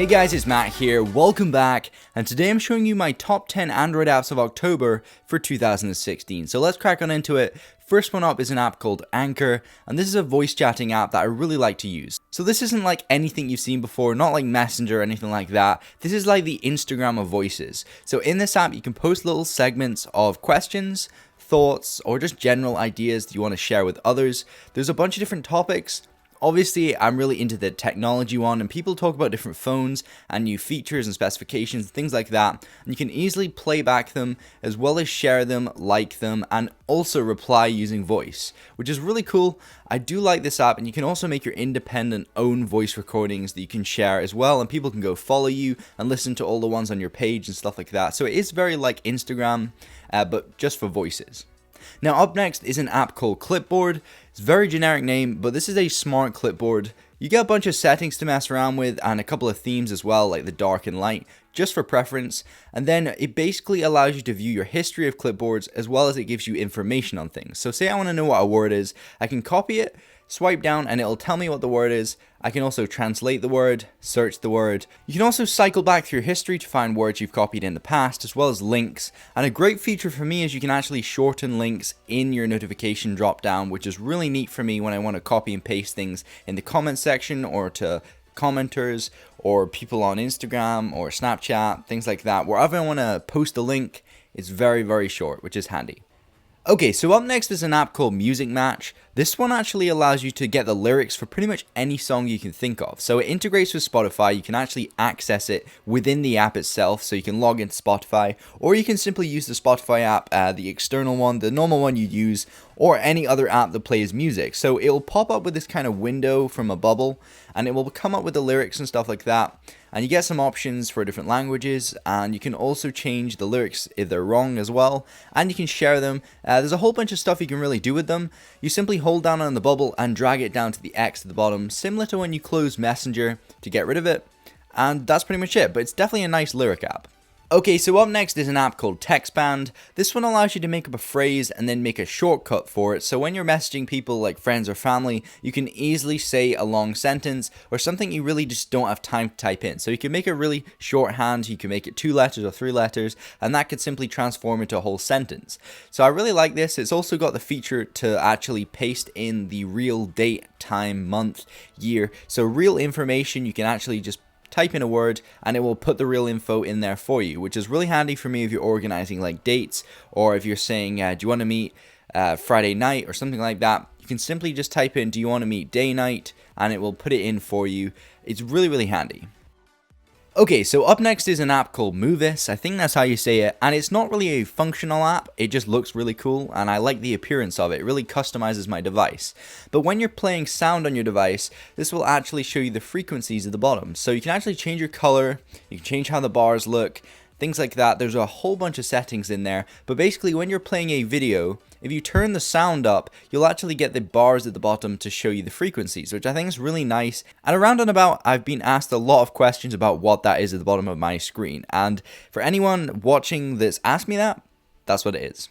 Hey guys, it's Matt here, welcome back, and today I'm showing you my top 10 Android apps of October for 2016. So let's crack on into it. First one up is an app called Anchor, and this is a voice chatting app that I really like to use. So this isn't like anything you've seen before, not like Messenger or anything like that. This is like the Instagram of voices. So in this app, you can post little segments of questions, thoughts, or just general ideas that you want to share with others. There's a bunch of different topics. Obviously, I'm really into the technology one, and people talk about different phones and new features and specifications and things like that. And you can easily play back them, as well as share them, like them, and also reply using voice, which is really cool. I do like this app, and you can also make your independent own voice recordings that you can share as well, and people can go follow you and listen to all the ones on your page and stuff like that. So it is very like Instagram, but just for voices. Now up next is an app called Clipboard. It's a very generic name, but this is a smart clipboard. You get a bunch of settings to mess around with and a couple of themes as well, like the dark and light, just for preference. And then it basically allows you to view your history of clipboards, as well as it gives you information on things. So say I want to know what a word is, I can copy it, swipe down, and it'll tell me what the word is. I can also translate the word, search the word. You can also cycle back through your history to find words you've copied in the past, as well as links. And a great feature for me is you can actually shorten links in your notification drop down, which is really neat for me when I want to copy and paste things in the comment section or to commenters or people on Instagram or Snapchat, things like that. Wherever I want to post a link, it's very, very short, which is handy. Okay, so up next is an app called Musixmatch. This one actually allows you to get the lyrics for pretty much any song you can think of. So it integrates with Spotify. You can actually access it within the app itself, so you can log into Spotify, or you can simply use the Spotify app, the external one, the normal one you use, or any other app that plays music. So it will pop up with this kind of window from a bubble, and it will come up with the lyrics and stuff like that. And you get some options for different languages, and you can also change the lyrics if they're wrong as well, and you can share them. There's a whole bunch of stuff you can really do with them. You simply hold down on the bubble and drag it down to the X at the bottom, similar to when you close Messenger to get rid of it, and that's pretty much it, but it's definitely a nice lyric app. Okay, so up next is an app called Texpand. This one allows you to make up a phrase and then make a shortcut for it, so when you're messaging people like friends or family, you can easily say a long sentence or something you really just don't have time to type in. So you can make a really shorthand, you can make it 2 letters or 3 letters, and that could simply transform into a whole sentence. So I really like this. It's also got the feature to actually paste in the real date, time, month, year. So real information, you can actually just type in a word and it will put the real info in there for you, which is really handy for me if you're organizing like dates, or if you're saying, do you want to meet Friday night or something like that. You can simply just type in, do you want to meet day night, and it will put it in for you. It's really, really handy. Okay, so up next is an app called Muvis. I think that's how you say it, and it's not really a functional app. It just looks really cool, and I like the appearance of it. It really customizes my device. But when you're playing sound on your device, this will actually show you the frequencies at the bottom. So you can actually change your color, you can change how the bars look, things like that. There's a whole bunch of settings in there, but basically when you're playing a video, if you turn the sound up, you'll actually get the bars at the bottom to show you the frequencies, which I think is really nice. And around and about, I've been asked a lot of questions about what that is at the bottom of my screen, and for anyone watching that's asked me that, that's what it is.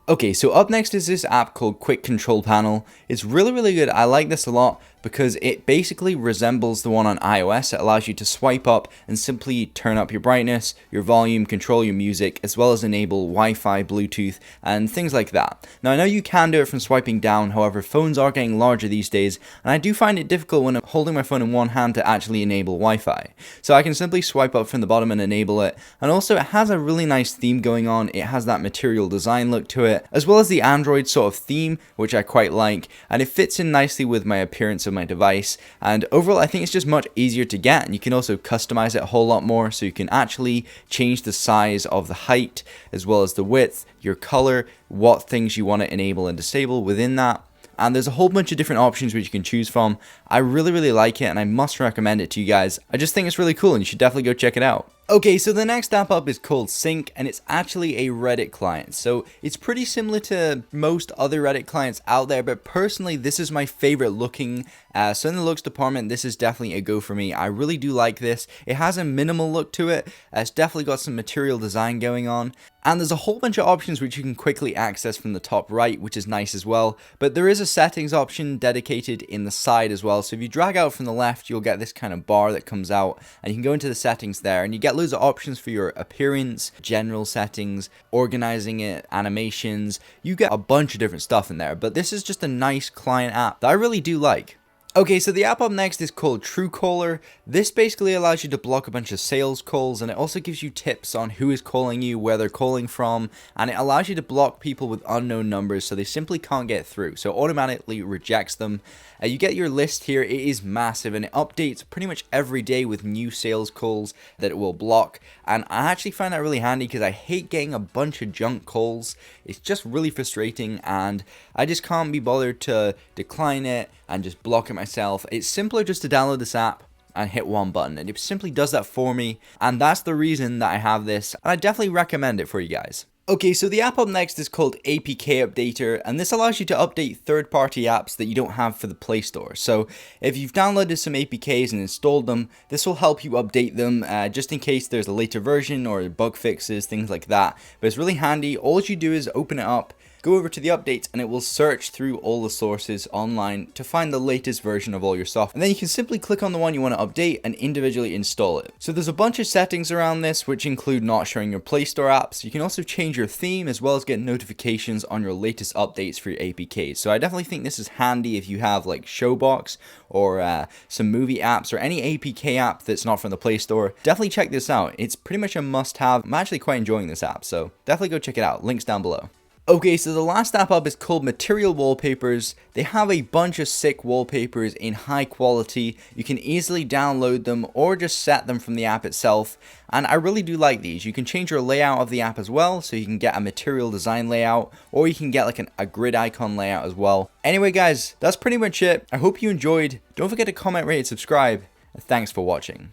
Okay, so up next is this app called Quick Control Panel. It's really, really good. I like this a lot because it basically resembles the one on iOS. It allows you to swipe up and simply turn up your brightness, your volume, control your music, as well as enable Wi-Fi, Bluetooth, and things like that. Now, I know you can do it from swiping down, however, phones are getting larger these days, and I do find it difficult when I'm holding my phone in one hand to actually enable Wi-Fi. So I can simply swipe up from the bottom and enable it, and also it has a really nice theme going on. It has that material design look to it, as well as the Android sort of theme, which I quite like, and it fits in nicely with my appearance of my device. And overall, I think it's just much easier to get, and you can also customize it a whole lot more, so you can actually change the size of the height, as well as the width, your color, what things you want to enable and disable within that. And there's a whole bunch of different options which you can choose from. I really, really like it, and I must recommend it to you guys. I just think it's really cool, and you should definitely go check it out. Okay, so the next app up is called Sync, and it's actually a Reddit client. So it's pretty similar to most other Reddit clients out there, but personally, this is my favorite looking So in the looks department, this is definitely a go for me. I really do like this. It has a minimal look to it. It's definitely got some material design going on. And there's a whole bunch of options which you can quickly access from the top right, which is nice as well. But there is a settings option dedicated in the side as well. So if you drag out from the left, you'll get this kind of bar that comes out, and you can go into the settings there, and you get loads of options for your appearance, general settings, organizing it, animations. You get a bunch of different stuff in there, but this is just a nice client app that I really do like. Okay, so the app up next is called Truecaller. This basically allows you to block a bunch of sales calls, and it also gives you tips on who is calling you, where they're calling from, and it allows you to block people with unknown numbers so they simply can't get through. So it automatically rejects them. You get your list here. It is massive, and it updates pretty much every day with new sales calls that it will block. And I actually find that really handy because I hate getting a bunch of junk calls. It's just really frustrating, and I just can't be bothered to decline it and just block it myself. It's simpler just to download this app and hit one button, and it simply does that for me, and that's the reason that I have this, and I definitely recommend it for you guys. Okay, so the app up next is called APK Updater, and this allows you to update third-party apps that you don't have for the Play Store. So if you've downloaded some APKs and installed them, this will help you update them just in case there's a later version or bug fixes, things like that. But it's really handy. All you do is open it up, go over to the updates, and it will search through all the sources online to find the latest version of all your software. And then you can simply click on the one you want to update and individually install it. So there's a bunch of settings around this, which include not showing your Play Store apps. You can also change your theme as well as get notifications on your latest updates for your APKs. So I definitely think this is handy if you have like Showbox or some movie apps or any APK app that's not from the Play Store. Definitely check this out. It's pretty much a must-have. I'm actually quite enjoying this app, so definitely go check it out. Links down below. Okay, so the last app up is called Material Wallpapers. They have a bunch of sick wallpapers in high quality. You can easily download them or just set them from the app itself. And I really do like these. You can change your layout of the app as well, so you can get a material design layout, or you can get like a grid icon layout as well. Anyway guys, that's pretty much it. I hope you enjoyed. Don't forget to comment, rate, and subscribe. And thanks for watching.